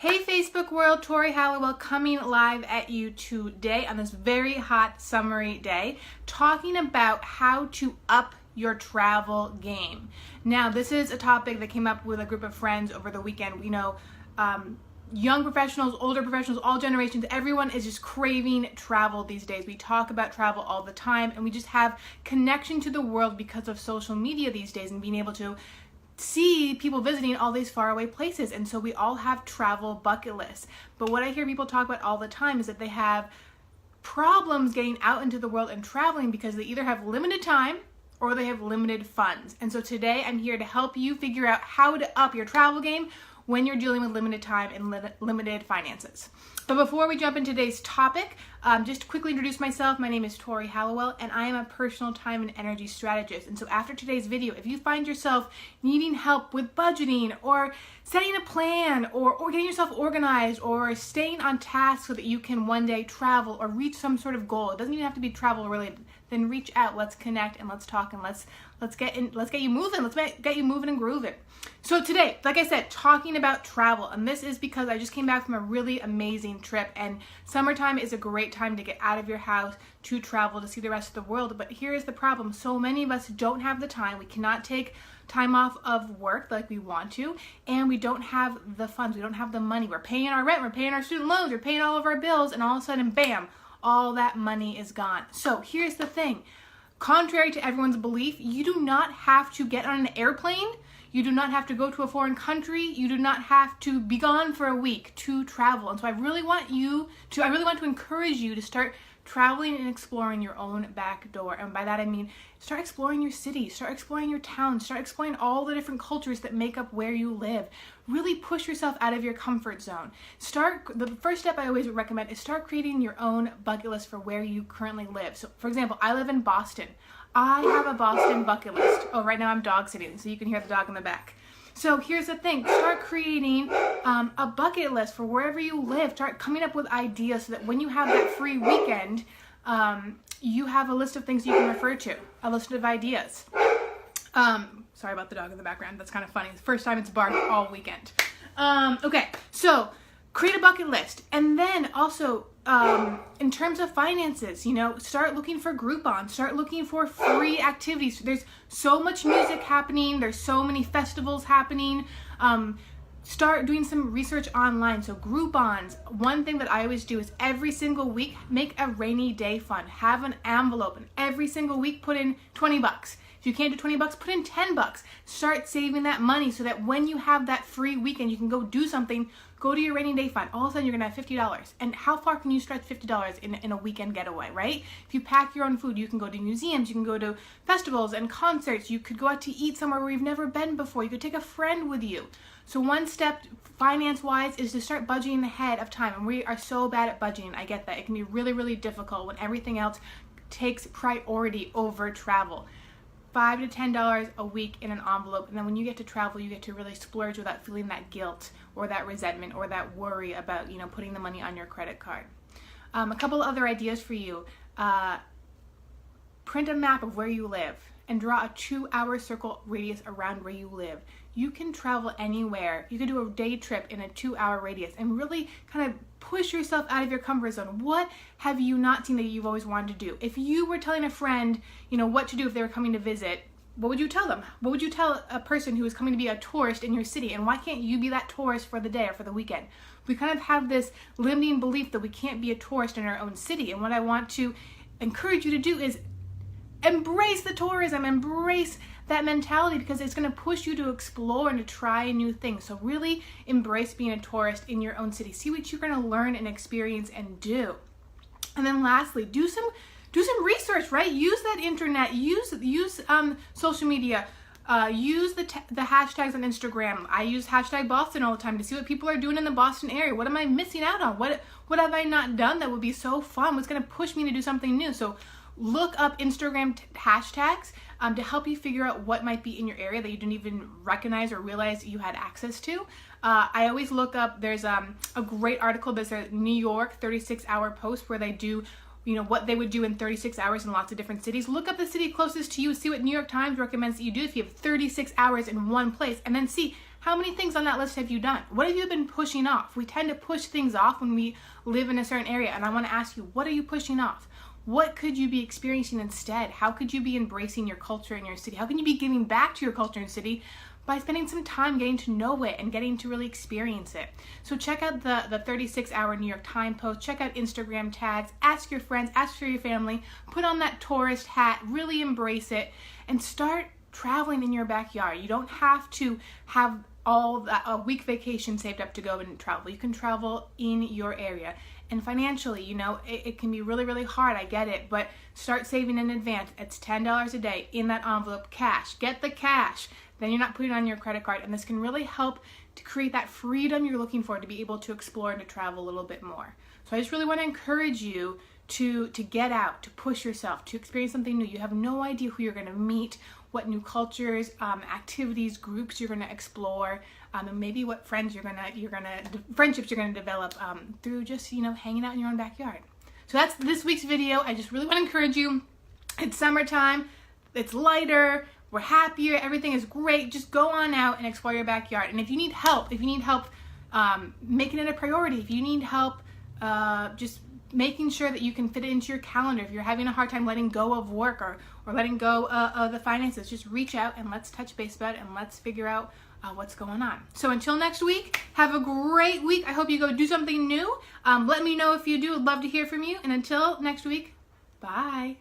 Hey Facebook world, Tori Halliwell coming live at you today on this very hot summery day, talking about how to up your travel game. Now, this is a topic that came up with a group of friends over the weekend. Young professionals, older professionals, all generations, everyone is just craving travel these days. We talk about travel all the time, and we just have connection to the world because of social media these days and being able to see people visiting all these faraway places. And so we all have travel bucket lists. But what I hear people talk about all the time is that they have problems getting out into the world and traveling because they either have limited time or they have limited funds. And so today I'm here to help you figure out how to up your travel game when you're dealing with limited time and limited finances. But before we jump into today's topic, just to quickly introduce myself, my name is Tori Halliwell, and I am a personal time and energy strategist. And so after today's video, if you find yourself needing help with budgeting or setting a plan or getting yourself organized or staying on task so that you can one day travel or reach some sort of goal, it doesn't even have to be travel related, then reach out, let's connect and let's talk and let's get you moving, let's get you moving and grooving. So today, like I said, talking about travel, and this is because I just came back from a really amazing trip, and summertime is a great time to get out of your house, to travel, to see the rest of the world. But here's the problem. So many of us don't have the time. We cannot take time off of work like we want to, and we don't have the funds. We don't have the money. We're paying our rent, we're paying our student loans, we're paying all of our bills, and all of a sudden, bam, all that money is gone. So here's the thing. Contrary to everyone's belief, you do not have to get on an airplane. You do not have to go to a foreign country. You do not have to be gone for a week to travel. And so I really want to encourage you to start traveling and exploring your own back door. And by that I mean start exploring your city, start exploring your town, start exploring all the different cultures that make up where you live. Really push yourself out of your comfort zone. The first step I always recommend is start creating your own bucket list for where you currently live. So for example, I live in Boston. I have a Boston bucket list. Oh, right now I'm dog sitting, so you can hear the dog in the back. So here's the thing, start creating a bucket list for wherever you live. Start coming up with ideas so that when you have that free weekend, you have a list of things you can refer to, a list of ideas. Sorry about the dog in the background, that's kind of funny. It's the first time it's barked all weekend. Okay, so create a bucket list. And then also, in terms of finances, start looking for Groupon, start looking for free activities. There's so much music happening. There's so many festivals happening. Start doing some research online. So Groupons, one thing that I always do is every single week, make a rainy day fund. Have an envelope and every single week put in $20. If you can't do $20, put in $10. Start saving that money so that when you have that free weekend, you can go do something. Go to your rainy day fund. All of a sudden, you're going to have $50. And how far can you stretch $50 in a weekend getaway, right? If you pack your own food, you can go to museums, you can go to festivals and concerts. You could go out to eat somewhere where you've never been before. You could take a friend with you. So one step, finance-wise, is to start budgeting ahead of time. And we are so bad at budgeting. I get that. It can be really, really difficult when everything else takes priority over travel. $5 to $10 a week in an envelope, and then when you get to travel, you get to really splurge without feeling that guilt or that resentment or that worry about putting the money on your credit card. A couple of other ideas for you. Print a map of where you live and draw a 2-hour circle radius around where you live. You can travel anywhere. You can do a day trip in a 2-hour radius and really kind of push yourself out of your comfort zone. What have you not seen that you've always wanted to do? If you were telling a friend, what to do if they were coming to visit, what would you tell them? What would you tell a person who is coming to be a tourist in your city? And why can't you be that tourist for the day or for the weekend? We kind of have this limiting belief that we can't be a tourist in our own city. And what I want to encourage you to do is embrace the tourism, embrace that mentality, because it's going to push you to explore and to try new things. So really embrace being a tourist in your own city. See what you're going to learn and experience and do. And then lastly, do some research, right? Use that internet, use social media, use the hashtags on Instagram. I use hashtag Boston all the time to see what people are doing in the Boston area. What am I missing out on? What have I not done that would be so fun? What's going to push me to do something new? So look up Instagram hashtags to help you figure out what might be in your area that you didn't even recognize or realize you had access to. I always look up, there's a great article, there's a New York 36-hour post where they do what they would do in 36 hours in lots of different cities. Look up the city closest to you, see what New York Times recommends that you do if you have 36 hours in one place, and then see How many things on that list have you done? What have you been pushing off? We tend to push things off when we live in a certain area, and I want to ask you, what are you pushing off? What could you be experiencing instead? How could you be embracing your culture in your city? How can you be giving back to your culture and city by spending some time getting to know it and getting to really experience it? So check out the 36-hour New York Times post, check out Instagram tags, ask your friends, ask for your family, put on that tourist hat, really embrace it, and start traveling in your backyard. You don't have to have a week vacation saved up to go and travel. You can travel in your area. And financially, you know, it can be really, really hard. I get it. But start saving in advance. It's $10 a day in that envelope, cash. Get the cash. Then you're not putting it on your credit card. And this can really help to create that freedom you're looking for to be able to explore and to travel a little bit more. So I just really want to encourage you to get out, to push yourself, to experience something new. You have no idea who you're going to meet, what new cultures, activities, groups you're going to explore, and maybe what friendships you're going to develop through just, you know, hanging out in your own backyard. So that's this week's video. I just really want to encourage you. It's summertime. It's lighter. We're happier. Everything is great. Just go on out and explore your backyard. And if you need help making it a priority, if you need help just making sure that you can fit it into your calendar, if you're having a hard time letting go of work or letting go of the finances, just reach out and let's touch base about it and let's figure out what's going on. So until next week, have a great week. I hope you go do something new. Let me know if you do. I'd love to hear from you. And until next week, bye.